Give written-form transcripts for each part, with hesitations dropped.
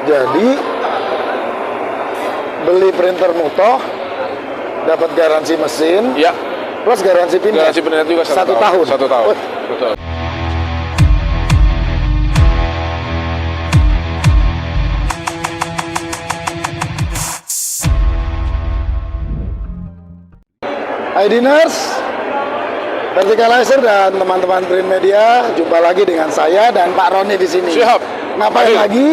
Jadi beli printer Mutoh dapat garansi mesin, Ya. plus garansi pindah. Garansi pindah juga 1 tahun. 1 tahun. Oh, Betul. Hai Diners, Verticalizer dan teman-teman print media, jumpa lagi dengan saya dan Pak Roni di sini. Siap. Ngapain Ayo. lagi?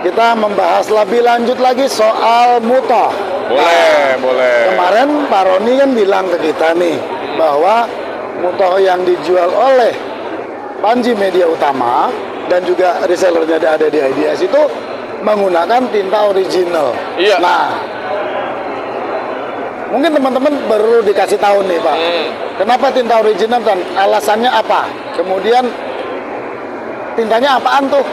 Kita membahas lebih lanjut lagi soal Mutoh. Boleh. Kemarin Pak Roni kan bilang ke kita nih bahwa Mutoh yang dijual oleh Panji Media Utama dan juga resellernya ada di IDS itu menggunakan tinta original. Iya. Nah, mungkin teman-teman perlu dikasih tahu nih Pak, kenapa tinta original dan alasannya apa? Kemudian tintanya apaan tuh?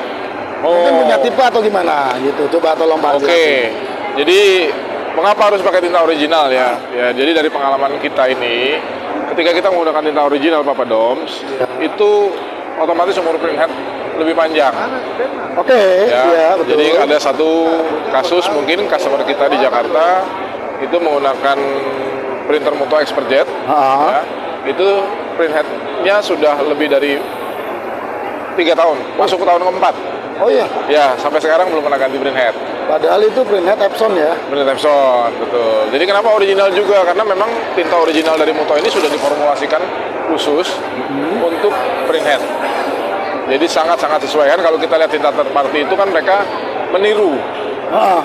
Mungkin punya tipe atau gimana gitu. Coba tolong Pak. Oke. Jadi mengapa harus pakai tinta original ya? Ya, jadi dari pengalaman kita ini, ketika kita menggunakan tinta original Papa Doms, itu otomatis umur printhead lebih panjang. Oke, Ya, iya betul. jadi ada satu kasus mungkin customer kita di Jakarta itu menggunakan printer Mutoh ExpertJet, ya, itu printheadnya sudah lebih dari 3 tahun, masuk ke tahun keempat. Oh iya, Ya, sampai sekarang belum pernah ganti printhead. padahal itu printhead Epson ya. Printhead Epson, betul. Jadi kenapa original juga? Karena memang tinta original dari Mutoh ini sudah diformulasikan khusus untuk printhead. Jadi sangat-sangat sesuai kan kalau kita lihat tinta third party itu kan mereka meniru.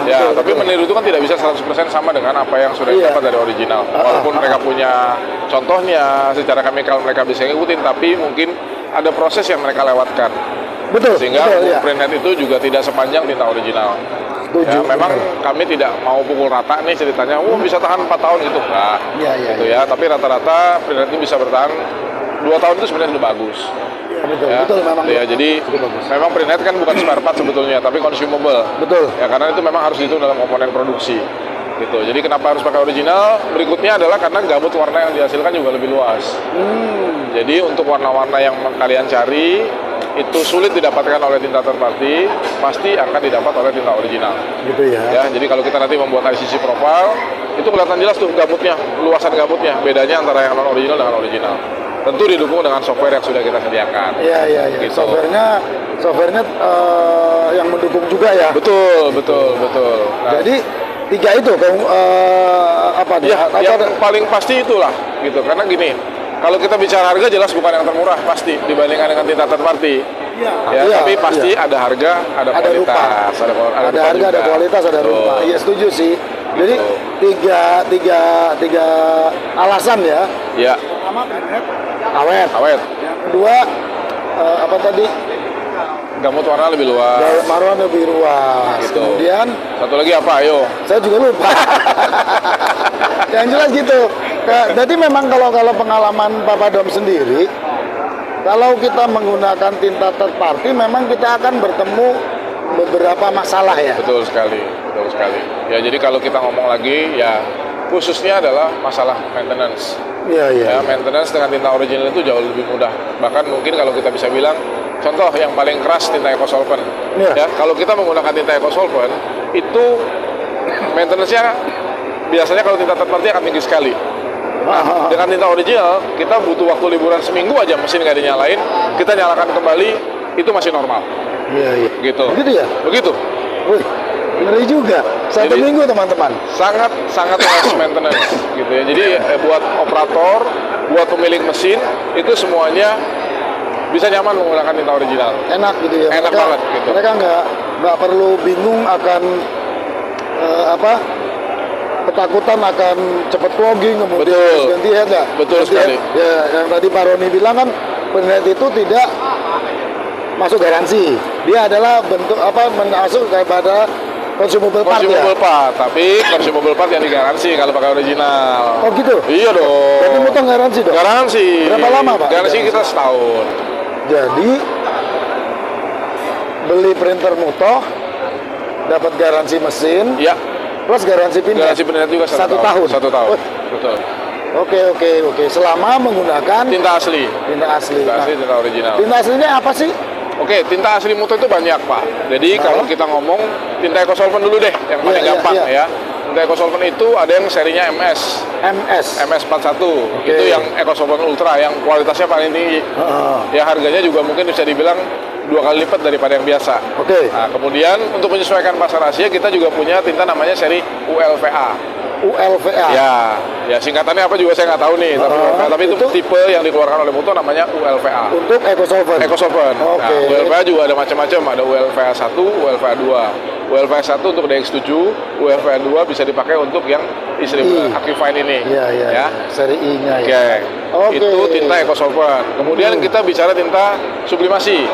Ya, Betul, tapi betul. meniru itu kan tidak bisa 100% sama dengan apa yang sudah Iya. didapat dari original. Walaupun mereka punya contohnya, secara chemical mereka bisa ngikutin, tapi mungkin ada proses yang mereka lewatkan. Betul, Sehingga betul, ya. printhead itu juga tidak sepanjang tinta original. Setuju, Ya, memang betul. kami tidak mau pukul rata nih ceritanya, bisa tahan 4 tahun gitu. Enggak, Iya, iya, gitu ya. Tapi rata-rata printhead itu bisa bertahan 2 tahun itu sebenarnya sudah bagus. Iya, betul, Ya, betul memang. ya, jadi Cukup bagus. memang printhead kan bukan spare part sebetulnya, tapi consumable. Betul. Ya, karena itu memang harus dihitung dalam komponen produksi. Gitu. Jadi kenapa harus pakai original? Berikutnya adalah karena gamut warna yang dihasilkan juga lebih luas. Jadi untuk warna-warna yang kalian cari itu sulit didapatkan oleh tinta third party, pasti akan didapat oleh tinta original. Gitu ya. Ya, jadi kalau kita nanti membuat ICC profile, itu kelihatan jelas tuh gamutnya, luasan gamutnya, bedanya antara yang non original dengan original. Tentu didukung dengan software yang sudah kita sediakan. Iya, iya, iya. Gitu. Softwarenya yang mendukung juga ya. Betul. Nah, Jadi 3 itu apa nih? ya, yang paling pasti itulah, gitu. Karena gini, kalau kita bicara harga jelas bukan yang termurah pasti dibandingkan dengan tinta third party. Iya. Ya, Iya, tapi pasti iya. ada harga, ada Ada rupa. kualitas, ada rupa Ada harga, juga. ada kualitas, ada Betul. rupa. Iya, setuju sih. Jadi Gitu. tiga alasan ya. Ya, Pertama printhead awet. awet, Yang kedua apa tadi? gamut warna lebih luas. Gaya marwan lebih luas. Gitu. Kemudian Satu lagi apa? Ayo. saya juga lupa. Yang jelas gitu. Jadi memang kalau pengalaman Papa Dom sendiri, kalau kita menggunakan tinta third party, memang kita akan bertemu beberapa masalah ya. Betul sekali. Ya, jadi kalau kita ngomong lagi, ya khususnya adalah masalah maintenance. Iya, iya. Ya, maintenance dengan tinta original itu jauh lebih mudah. Bahkan mungkin kalau kita bisa bilang, contoh yang paling keras tinta ecosolvent. Iya. Ya, kalau kita menggunakan tinta ecosolvent, itu maintenance-nya biasanya kalau tinta third party akan tinggi sekali. Nah, dengan tinta original, kita butuh waktu liburan seminggu aja mesin nggak dinyalain, kita nyalakan kembali, itu masih normal. Iya, iya. Gitu. Begitu ya? Begitu. Wih, ngeri juga. 1 Jadi- minggu teman-teman. Sangat less maintenance gitu ya. Jadi buat operator, buat pemilik mesin itu semuanya bisa nyaman menggunakan tinta original. Enak gitu ya. Enak banget, gitu. Mereka nggak perlu bingung akan ketakutan akan cepet clogging kemudian Betul. harus ganti head ya. Betul Ganti sekali. head. Ya, yang tadi Pak Roni bilang kan printhead itu tidak masuk garansi. Dia adalah bentuk masuk kepada consumable part ya. Consumable part, tapi consumable part yang digaransi kalau pakai original. Oh gitu. Iya dong. Berarti Mutoh garansi dong. Garansi. Berapa lama, Pak? Garansi kita setahun. Jadi beli printer Mutoh dapat garansi mesin Ya, plus garansi pindah. garansi pindah juga 1 tahun. 1 tahun. Oh. Betul. Oke. Selama menggunakan Tinta asli. tinta asli. Tinta Nah, asli, tinta original. tinta aslinya apa sih? Oke, tinta asli Muto itu banyak, Pak. Jadi kalau kita ngomong tinta EcoSolvent dulu deh, yang paling gampang ya. Tinta EcoSolvent itu ada yang serinya MS41. Itu yang EcoSolvent Ultra yang kualitasnya paling tinggi. Ya harganya juga mungkin bisa dibilang 2 kali lipat daripada yang biasa. Nah, kemudian untuk menyesuaikan pasar Asia kita juga punya tinta namanya seri ULVA. Ya singkatannya apa juga saya nggak tahu nih, tapi itu tipe yang dikeluarkan oleh Muto namanya ULVA. Untuk EcoSolvent. Nah, ULVA juga ada macam-macam, ada ULVA 1, ULVA 2. ULVA 1 untuk DX7, ULVA 2 bisa dipakai untuk yang istri Acufine ini. Ya. Seri I-nya Itu tinta EcoSolvent. Kemudian kita bicara tinta sublimasi.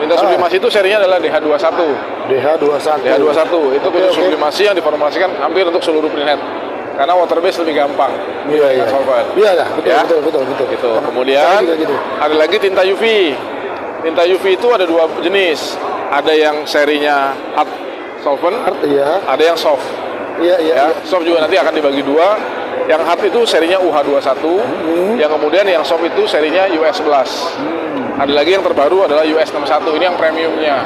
Tinta sublimasi itu serinya adalah DH21. DH21 itu khusus sublimasi yang diformulasikan hampir untuk seluruh printhead. Karena water base lebih gampang. Betul. Gitu. Kemudian ada lagi tinta UV. Tinta UV itu ada 2 jenis. Ada yang serinya hard solvent, ada yang soft. Soft juga nanti akan dibagi 2. Yang hard itu serinya UH21, yang kemudian yang soft itu serinya US11. Ada lagi yang terbaru adalah US61, ini yang premiumnya.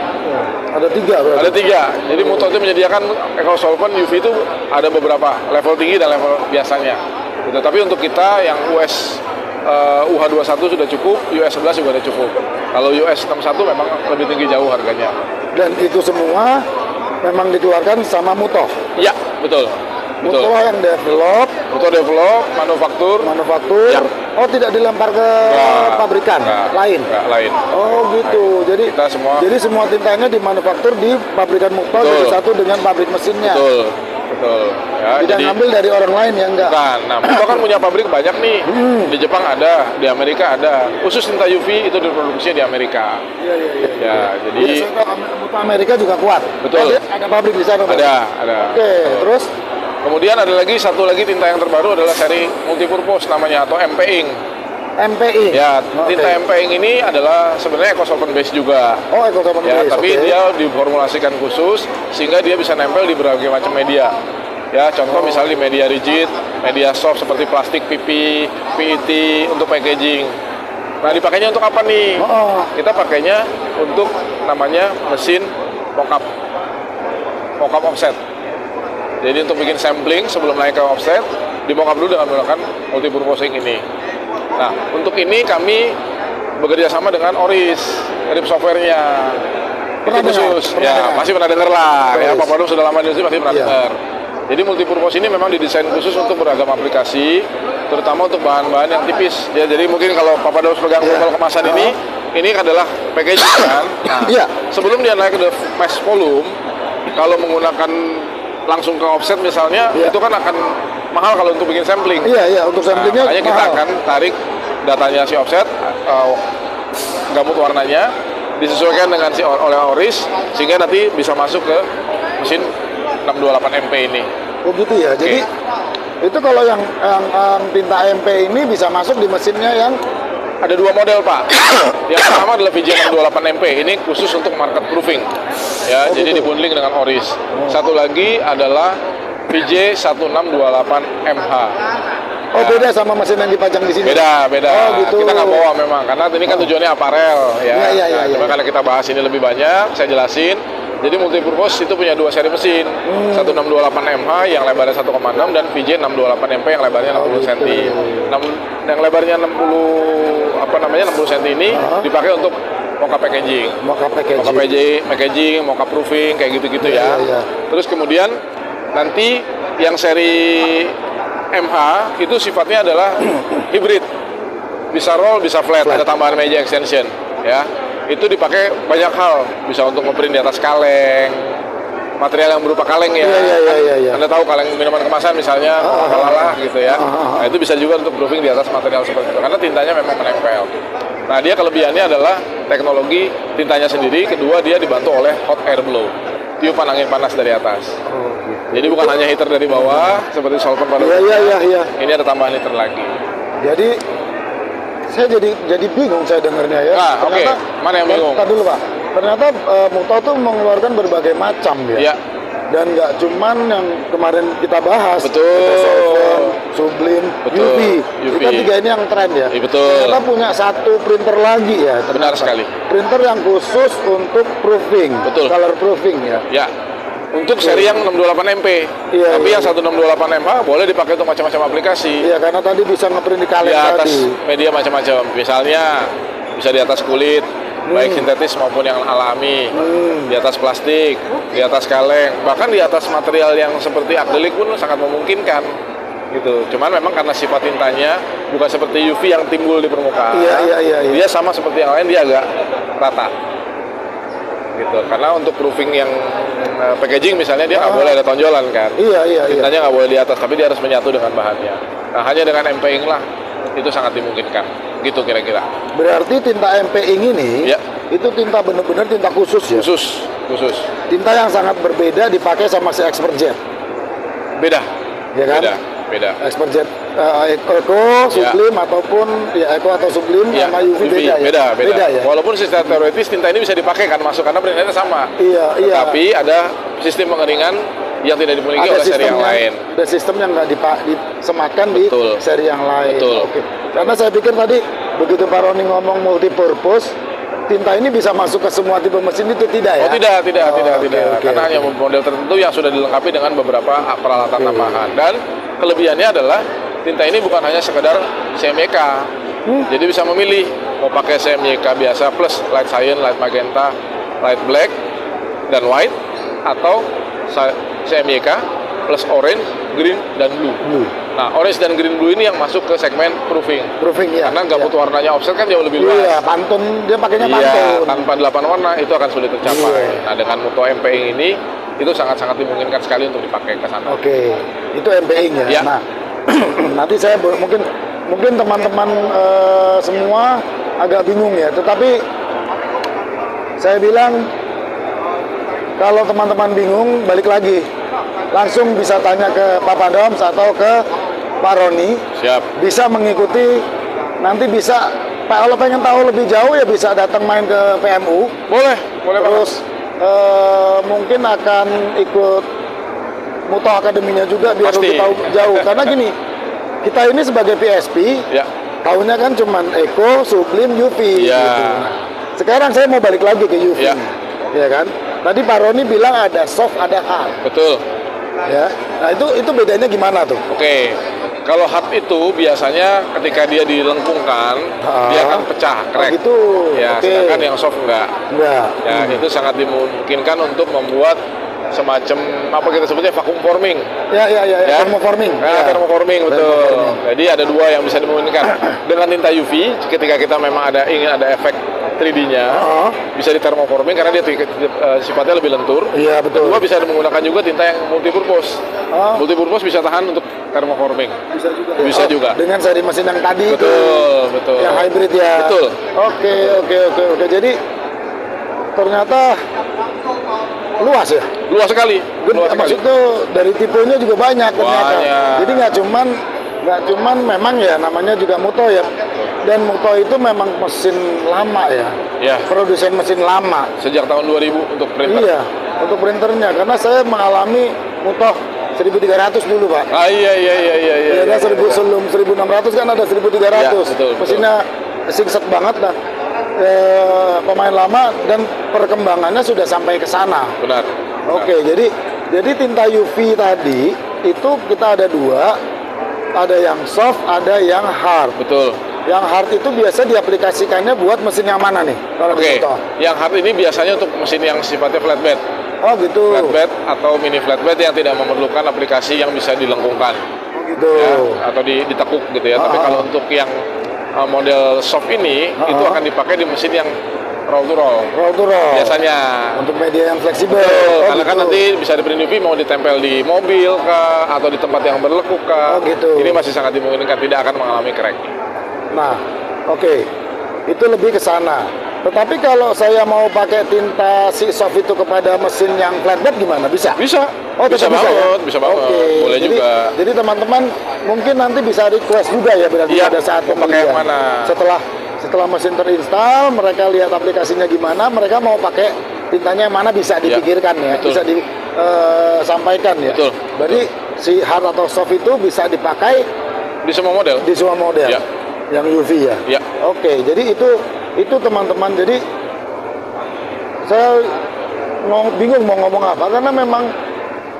Ada 3 berarti? Ada 3. Jadi Muto itu menyediakan EcoSolvent UV itu ada beberapa level tinggi dan level biasanya. Gitu. Tapi untuk kita yang UH21 sudah cukup, US11 juga sudah cukup. Kalau US61 memang lebih tinggi jauh harganya. Dan itu semua memang dikeluarkan sama Muto? Iya, betul. Muto yang develop, manufaktur. Ya. Oh, tidak dilempar ke pabrikan lain? Lain. Oh gitu. Jadi semua tintanya dimanufaktur di pabrikan Muto satu dengan pabrik mesinnya. Betul. Ya, tidak ngambil dari orang lain yang enggak. Nah, Muto kan punya pabrik banyak nih. Di Jepang ada, di Amerika ada. Khusus tinta UV itu diproduksinya di Amerika. Iya. Jadi Muto Amerika juga kuat. Betul. Ada pabrik di sana. Ada. Oke, terus kemudian ada satu lagi tinta yang terbaru adalah seri multipurpose namanya atau MP Ink. MP Ink. Ya, tinta MP Ink ini adalah sebenarnya EcoSolvent base juga. Oh, EcoSolvent base. Tapi dia diformulasikan khusus sehingga dia bisa nempel di berbagai macam media. Ya, contoh misalnya di media rigid, media soft seperti plastik, PP, PET untuk packaging. Nah, dipakainya untuk apa nih? Kita pakainya untuk namanya mesin mockup offset. Jadi untuk bikin sampling sebelum naik ke offset, di mockup dulu dengan menggunakan multipurpose ink ini. Nah, untuk ini kami bekerja sama dengan Oris, dari softwarenya. Itu khusus. Pasti pernah dengar lah. Pak Padung sudah lama di industri pasti pernah dengar. Jadi multipurpose ini memang didesain khusus untuk beragam aplikasi, terutama untuk bahan-bahan yang tipis. Jadi mungkin kalau Pak Padung pegang botol kemasan ini adalah packaging kan. Nah, sebelum dia naik ke mass volume, kalau menggunakan langsung ke offset misalnya, itu kan akan mahal kalau untuk bikin sampling. Untuk samplingnya makanya kita akan tarik datanya si offset, gamut warnanya, disesuaikan dengan oleh Oris, sehingga nanti bisa masuk ke mesin 628 MP ini. Oh gitu ya. Jadi itu kalau yang tinta MP ini bisa masuk di mesinnya yang ada 2 model, Pak. Yang pertama adalah VJ628 MP. Ini khusus untuk market proofing. Ya, jadi dibundling dengan Oris. Satu lagi adalah VJ1628 MH. Oh, beda sama mesin yang dipajang di sini. Beda. Oh, gitu. Kita nggak bawa memang karena ini kan tujuannya aparel ya. Cuma kalau kita bahas ini lebih banyak, saya jelasin. Jadi multipurpose itu punya 2 seri mesin, 1628 MH yang lebarnya 1,6 dan VJ628 MP yang lebarnya 60 cm. Yang lebarnya 60 cm ini dipakai untuk mockup packaging, mockup proofing kayak gitu-gitu ya. Terus kemudian nanti yang seri MH itu sifatnya adalah hybrid, bisa roll, bisa flat, ada tambahan meja extension ya. Itu dipakai banyak hal, bisa untuk ngeprint di atas kaleng, material yang berupa kaleng ya. Anda tahu kaleng minuman kemasan misalnya, Coca-Cola gitu ya. Nah, itu bisa juga untuk proofing di atas material seperti itu, karena tintanya memang menempel. Nah, dia kelebihannya adalah teknologi tintanya sendiri, kedua dia dibantu oleh hot air blow, tiupan angin panas dari atas. Jadi bukan hanya heater dari bawah seperti solvent pada ini ada tambahan heater lagi. Jadi saya jadi bingung saya dengarnya ya. Mana yang bingung? Dulu Pak. Ternyata Muto tuh mengeluarkan berbagai macam ya. dan nggak cuman yang kemarin kita bahas, Betul. ada solvent, sublime, Betul. UV. UV. Kita 3 ini yang tren ya. Iya, betul. Kita punya satu printer lagi ya. Benar sekali. Printer yang khusus untuk proofing, Betul. color proofing ya. Ya. Untuk seri yang 628 MP. Iya, Tapi iya. yang 1628 MH boleh dipakai untuk macam-macam aplikasi. Iya, karena tadi bisa ngeprint di kaleng Di atas tadi. media macam-macam. Misalnya bisa di atas kulit, baik sintetis maupun yang alami, di atas plastik, di atas kaleng, bahkan di atas material yang seperti akrilik pun sangat memungkinkan. Gitu. Cuman memang karena sifat tintanya bukan seperti UV yang timbul di permukaan. Iya. Dia sama seperti yang lain, dia agak rata. Gitu. Karena untuk proofing yang packaging misalnya dia nggak boleh ada tonjolan kan. Iya. Tintanya nggak boleh di atas, tapi dia harus menyatu dengan bahannya. Nah, hanya dengan MP ink lah itu sangat dimungkinkan. Gitu kira-kira. Berarti tinta MP ink ini, Ya. itu tinta benar-benar tinta khusus ya. Khusus. Tinta yang sangat berbeda dipakai sama si Expert Jet, Beda. ya kan? Beda. Expert Jet Eco, Sublime ataupun ya Eco atau Sublime Ya, sama UV beda ya. beda. ya. Walaupun secara teoretis tinta ini bisa dipakai kan masuk karena printnya sama. Iya. Tapi ada sistem pengeringan yang tidak dimiliki oleh seri yang lain. Ada sistem yang nggak disematkan di Betul. seri yang lain. Betul. Oke. Karena saya pikir tadi begitu Pak Roni ngomong multipurpose, tinta ini bisa masuk ke semua tipe mesin itu tidak ya? Oh tidak. oke, Karena hanya model tertentu yang sudah dilengkapi dengan beberapa peralatan tambahan. Dan kelebihannya adalah tinta ini bukan hanya sekedar CMYK. Jadi bisa memilih mau pakai CMYK biasa plus light cyan, light magenta, light black, dan white, atau CMYK plus orange, green, dan blue. Nah, orange dan green blue ini yang masuk ke segmen proofing. Proofing ya. Karena gambut warnanya offset kan jauh lebih luas. Iya, pantun dia pakainya Iya, pantun. tanpa 8 warna itu akan sulit tercapai. Iya. Nah, dengan Muto MP ini itu sangat-sangat dimungkinkan sekali untuk dipakai ke sana. Oke, itu MP ink ya. Ya. Nah, nanti saya mungkin teman-teman semua agak bingung ya. Tetapi saya bilang kalau teman-teman bingung balik lagi langsung bisa tanya ke Papa Doms atau ke Pak Roni. Siap. Bisa mengikuti, nanti bisa kalau pengen tahu lebih jauh ya bisa datang main ke PMU. Boleh Pak. Terus mungkin akan ikut Muto Akademinya juga biar Pasti. lebih tahu jauh. Karena gini, kita ini sebagai PSP, Ya. tahunya kan cuman Eco, Sublime, UV. Ya. Gitu. Nah, sekarang saya mau balik lagi ke UV. Ya. Ya kan? Tadi Pak Roni bilang ada soft, ada hard. Betul. Ya. Nah itu bedanya gimana tuh? Oke. Kalau hard itu biasanya ketika dia dilengkungkan, dia akan pecah, crack. gitu. Ya, Oke. sedangkan yang soft enggak. Enggak. Ya, itu sangat dimungkinkan untuk membuat semacam apa kita sebutnya vacuum forming. Ya. Thermoforming. Nah, Ya. thermoforming betul. Thermoforming. Jadi ada dua yang bisa dimungkinkan. Dengan tinta UV, ketika kita memang ingin ada efek 3D-nya, bisa di thermoforming karena dia sifatnya lebih lentur. Iya, betul. Kedua bisa menggunakan juga tinta yang multipurpose. Oh. Multipurpose bisa tahan untuk thermoforming. Bisa juga. Bisa juga. Dengan seri mesin yang tadi itu. Betul. Yang hybrid ya. Betul. Oke. Jadi ternyata luas ya. Luas sekali. Luas sekali. Maksudnya dari tipenya juga banyak ternyata. Banyak. Jadi nggak cuman memang ya namanya juga Muto ya. Dan Muto itu memang mesin lama ya. Ya. Produsen mesin lama. Sejak tahun 2000 untuk printer. Iya, untuk printernya karena saya mengalami Muto 1300 dulu, Pak. Iya. Ya, kan sebelum 1600 kan ada 1300. Ya, betul. Mesinnya singset banget lah. Pemain lama dan perkembangannya sudah sampai ke sana. Benar. Oke, jadi tinta UV tadi itu kita ada dua, ada yang soft, ada yang hard. Betul. Yang hard itu biasa diaplikasikannya buat mesin yang mana nih? Kalau Oke. contoh. Yang hard ini biasanya untuk mesin yang sifatnya flatbed. Oh gitu. Flatbed atau mini flatbed yang tidak memerlukan aplikasi yang bisa dilengkungkan. Oh gitu. Ya, atau ditekuk gitu ya. Tapi kalau untuk yang model soft ini itu akan dipakai di mesin yang roll to roll. Roll to roll. Biasanya. Untuk media yang fleksibel. Betul, Oh, karena kan gitu. nanti bisa di print UV mau ditempel di mobil kah atau di tempat yang berlekuk kah. Oh, gitu. Ini masih sangat dimungkinkan tidak akan mengalami crack. Nah, oke. Itu lebih ke sana. Tetapi kalau saya mau pakai tinta si soft itu kepada mesin yang flatbed gimana? Bisa? Bisa. Oh, bisa tetap banget, ya? bisa banget. Oke. Boleh Jadi- juga. Jadi teman-teman mungkin nanti bisa request juga ya berarti Iya, pada saat mau pakai yang pembelian. mana? Setelah mesin terinstall, mereka lihat aplikasinya gimana, mereka mau pakai tintanya yang mana bisa dipikirkan ya. betul. sampaikan ya. Betul. Berarti si hard atau soft itu bisa dipakai Di semua model. di semua model. Ya. Yang UV ya. Ya. Oke, jadi itu teman-teman. Jadi saya bingung mau ngomong apa karena memang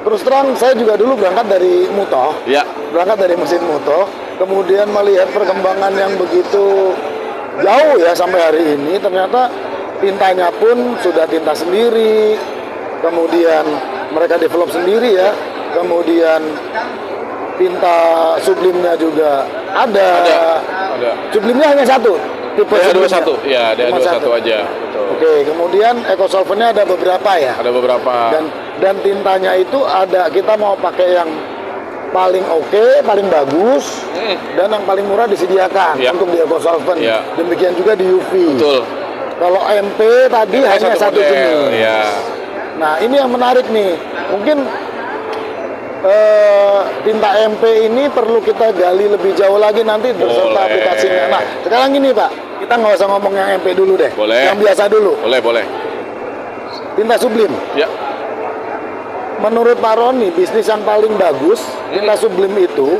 terus terang saya juga dulu berangkat dari Mutoh. Ya. Berangkat dari mesin Mutoh, kemudian melihat perkembangan yang begitu jauh ya sampai hari ini. Ternyata tintanya pun sudah tinta sendiri, kemudian mereka develop sendiri ya, kemudian tinta sublimnya juga ada. Sublimnya hanya satu, tipe DH21, sublimnya. ya Cuma DH21 aja. Betul. Oke, kemudian ecosolventnya ada beberapa ya. Ada beberapa. Dan tintanya itu ada, kita mau pakai yang paling oke, paling bagus, dan yang paling murah disediakan Ya. untuk di ecosolvent. Ya. Demikian juga di UV. Betul. Kalau MP tadi hanya satu model, jenis. ya. Nah, ini yang menarik nih. Mungkin tinta MP ini perlu kita gali lebih jauh lagi nanti beserta Boleh. aplikasinya. Nah, sekarang gini Pak, kita nggak usah ngomong yang MP dulu deh. Boleh. Yang biasa dulu. Boleh. Tinta sublim. Ya. Menurut Pak Roni, bisnis yang paling bagus tinta sublim itu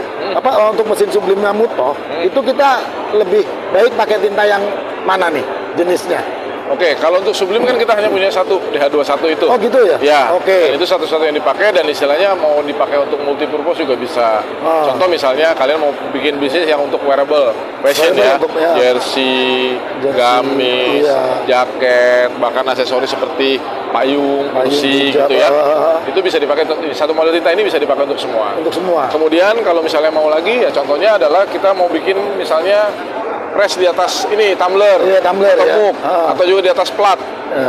untuk mesin sublimnya Mutoh itu kita lebih baik pakai tinta yang mana nih jenisnya? Oke, kalau untuk sublim kan kita hanya punya satu DH21 itu. Oh gitu ya? Ya. Oke. Dan itu satu-satu yang dipakai dan istilahnya mau dipakai untuk multipurpose juga bisa. Oh. Contoh misalnya kalian mau bikin bisnis yang untuk wearable, fashion Wearable, ya. jersey, gamis, iya. jaket, bahkan aksesoris seperti payung, kursi hijab, gitu ya. Itu bisa dipakai untuk satu model tinta ini bisa dipakai untuk semua. Untuk semua. Kemudian kalau misalnya mau lagi ya contohnya adalah kita mau bikin misalnya press di atas ini tumbler, Iya, tumbler, atau ya. mug, atau juga di atas plat.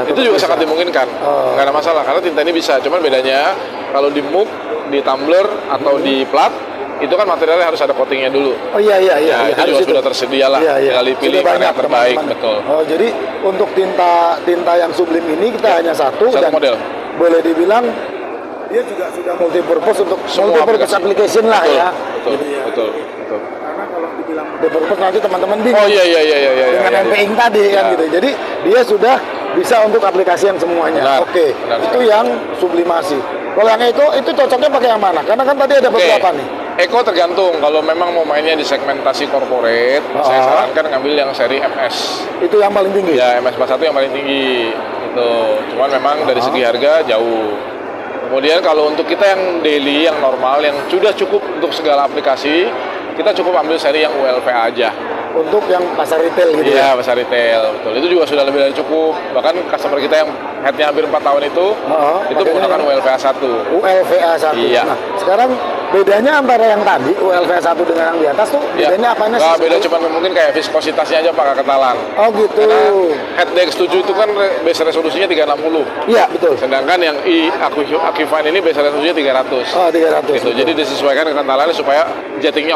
Itu juga bisa. sangat dimungkinkan. Nggak ada masalah karena tinta ini bisa. Cuman bedanya kalau di mug, di tumbler atau di plat itu kan materialnya harus ada coatingnya dulu. Oh iya. Ya, itu Harus juga sudah tersedia lah. Iya. Tinggal dipilih Sudah mana banyak, yang terbaik, teman-teman. betul. Oh, jadi untuk tinta yang sublim ini kita hanya satu dan model. boleh dibilang dia juga sudah multipurpose untuk Semua multipurpose aplikasi. application lah Betul, ya. betul, Gitu ya. betul. Karena kalau dibilang multipurpose nanti teman-teman bingung. Oh iya. Dengan iya. MP-ing tadi kan Ya. gitu. Jadi dia sudah bisa untuk aplikasi yang semuanya. Benar, Oke. benar. Itu yang sublimasi. Kalau yang itu cocoknya pakai yang mana? Karena kan tadi ada beberapa nih. Eco tergantung. Kalau memang mau mainnya di segmentasi corporate, saya sarankan ngambil yang seri MS. Itu yang paling tinggi. Ya, MS41 yang paling tinggi. Gitu. Cuman memang dari segi harga jauh. Kemudian kalau untuk kita yang daily, yang normal, yang sudah cukup untuk segala aplikasi, kita cukup ambil seri yang ULVA aja. Untuk yang pasar retail gitu ya. Iya, pasar retail, betul. Itu juga sudah lebih dari cukup. Bahkan customer kita yang headnya hampir 4 tahun itu menggunakan ULVA 1. ULVA 1. Iya. Nah, sekarang bedanya antara yang tadi ULVA 1 dengan yang di atas tuh bedanya apanya sih? Nggak beda, cuma mungkin kayak viskositasnya aja Pak kekentalan. Oh gitu. Karena head DX7 itu kan base resolusinya 360. Iya, betul. Sedangkan yang Aquifine ini base resolusinya 300. Oh, 300. Gitu. Jadi disesuaikan kekentalannya supaya jettingnya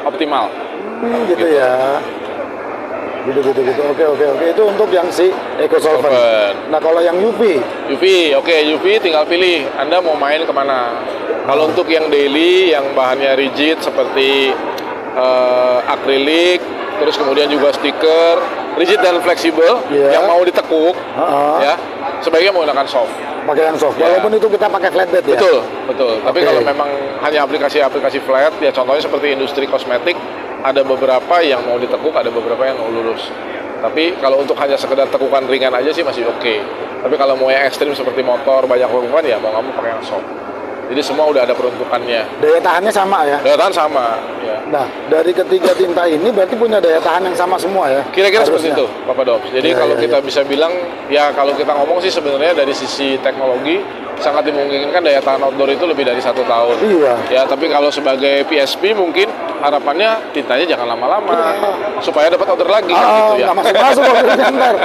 optimal. Gitu ya. Gitu. Oke. Itu untuk yang si ecosolvent. Nah, kalau yang UV, UV tinggal pilih Anda mau main kemana. Kalau untuk yang daily, yang bahannya rigid seperti akrilik, terus kemudian juga stiker, rigid dan fleksibel, yang mau ditekuk, ya sebaiknya menggunakan soft. pakai yang soft. Ya. Walaupun itu kita pakai flatbed ya. Betul. Tapi kalau memang hanya aplikasi flat, ya contohnya seperti industri kosmetik, ada beberapa yang mau ditekuk, ada beberapa yang mau lurus. Tapi kalau untuk hanya sekedar tekukan ringan aja sih masih oke. Tapi kalau mau yang ekstrim seperti motor, banyak lekukan ya mau nggak mau pakai yang soft. Jadi semua udah ada peruntukannya. Daya tahannya sama ya. Daya tahan sama. Ya. Nah, dari ketiga tinta ini berarti punya daya tahan yang sama semua ya. Kira-kira seperti Harusnya. itu, Bapak Dobs. Jadi kalau kita bisa bilang, ya kalau kita ngomong sih sebenarnya dari sisi teknologi sangat dimungkinkan daya tahan outdoor itu lebih dari 1 tahun. Iya. Ya, tapi kalau sebagai PSP mungkin harapannya tintanya jangan lama-lama supaya dapat order lagi kan gitu ya. Nggak masuk ordernya ntar.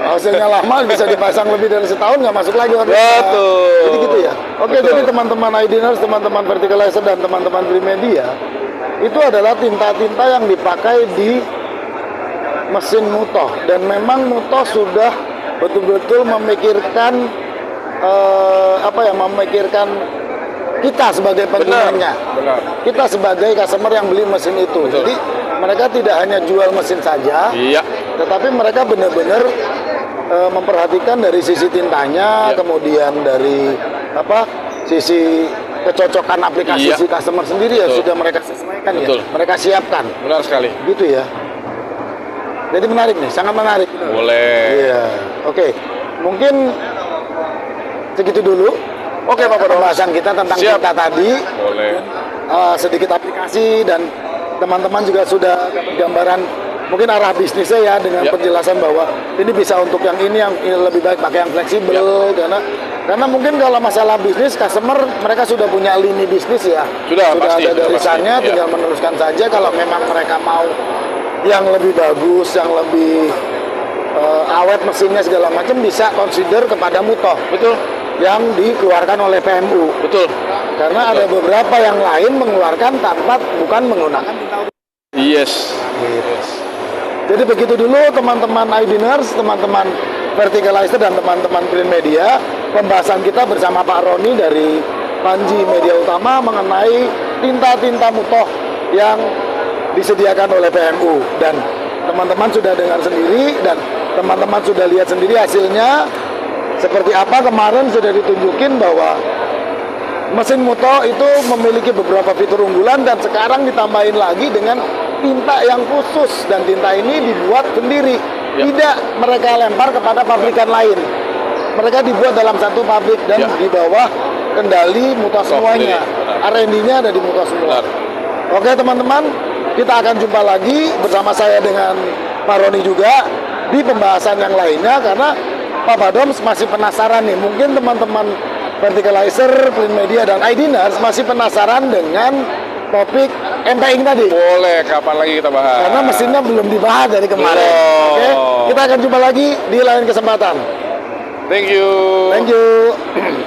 Hasilnya lama bisa dipasang lebih dari setahun nggak masuk lagi ordernya. Betul. Jadi gitu ya. Oke, Betul. jadi teman-teman IDNers, teman-teman Verticalizer dan teman-teman Primedia itu adalah tinta-tinta yang dipakai di mesin Mutoh, dan memang Mutoh sudah betul-betul memikirkan memikirkan kita sebagai penggunanya. Benar. Kita sebagai customer yang beli mesin itu. Betul. Jadi mereka tidak hanya jual mesin saja, Iya. tetapi mereka benar-benar memperhatikan dari sisi tintanya, Iya. kemudian dari sisi kecocokan aplikasi Iya. si customer sendiri ya Betul. sudah mereka sesuaikan Betul. ya, mereka siapkan, Benar sekali. gitu ya. Jadi menarik nih, sangat menarik. Boleh. Iya, oke. Mungkin segitu dulu. Oke, Pak Badom. Pembahasan kita tentang Siap. kita tadi, Boleh. sedikit aplikasi dan teman-teman juga sudah dapat gambaran mungkin arah bisnisnya ya dengan Ya. penjelasan bahwa ini bisa untuk yang ini yang lebih baik pakai yang fleksibel karena mungkin kalau masalah bisnis customer mereka sudah punya lini bisnis ya, Sudah, pasti, ada sudah garisannya, pasti. tinggal meneruskan saja. Kalau memang mereka mau yang lebih bagus, yang lebih awet mesinnya segala macam, bisa consider kepada Mutoh Betul. yang dikeluarkan oleh PMU. Betul. Karena ada beberapa yang lain mengeluarkan tanpa bukan menggunakan tinta urin. Yes. Jadi begitu dulu teman-teman iDiners, teman-teman Verticalizer dan teman-teman Print Media, pembahasan kita bersama Pak Roni dari Panji Media Utama mengenai tinta-tinta Mutoh yang disediakan oleh PMU, dan teman-teman sudah dengar sendiri dan teman-teman sudah lihat sendiri hasilnya seperti apa. Kemarin sudah ditunjukin bahwa mesin Mutoh itu memiliki beberapa fitur unggulan dan sekarang ditambahin lagi dengan tinta yang khusus, dan tinta ini dibuat sendiri, tidak mereka lempar kepada pabrikan lain. Mereka dibuat dalam satu pabrik dan di bawah kendali Mutoh semuanya. R&D-nya ada di Mutoh semua. Oke teman-teman, kita akan jumpa lagi bersama saya dengan Pak Roni juga di pembahasan yang lainnya, karena Pak Badoms masih penasaran nih. Mungkin teman-teman Verticalizer, Print Media, dan iDiners masih penasaran dengan topik MPing tadi. Boleh, kapan lagi kita bahas? Karena mesinnya belum dibahas dari kemarin. Belum. Oke, kita akan jumpa lagi di lain kesempatan. Thank you. Thank you.